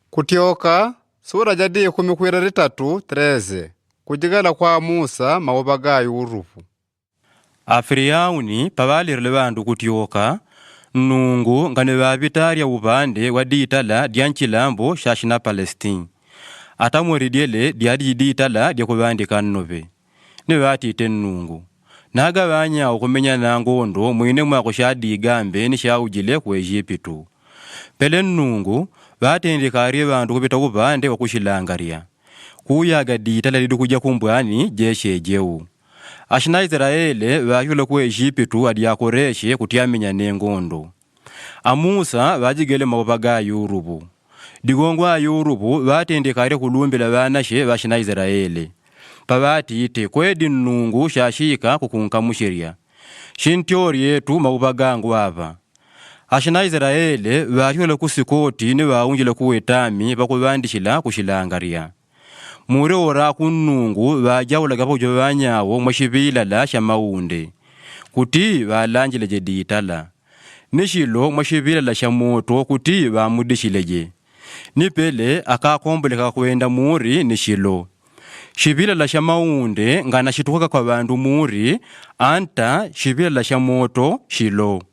Kutioka sura jadi 13 kujigala kwa Musa mauba gayo urufu. Afiriyauni pabalirile bandu kutioka nungu ngane babitarya ubande waditala dyanchilambo shashina Palestine. Atamweridyele dyadiditala dyakubandika nnobe. Ne batite nungu. Naga banya okumenya nangondo mwine mwako shadigambe ni shaujile ku Ejipitu. Pele nungu batendekariye bandu kubita ubande wakushilangaria. Kuyaga ditala lidu kujya kumbwani jeshe jeu. Ashina Israele bayula ku Ejipitu adyakoreshe kutyamenya nengondo. Amusa bajigele mabaga yurubu. Digongwa yurubu batendekariye kulumbila banashe bashina Israele. Pabatite kwedi nungu shashika kukunkamushiria. Shintiori yetu mabagangu aba. Ashina Israele bayula kusikoti ni baunjile kuwetami bakubandishila kushilangaria. Mure ora kunungu bajawula gapojo banyawo mwashibila la shamaunde. Kuti balanjile jeditala. Nishilo mwashibila la shamoto kuti bamudishileje. Nipele akakomboleka kuenda muri nishilo. Shibila la shamaunde ngana shituka kwa bandu muri anta shibila la shamoto shilo.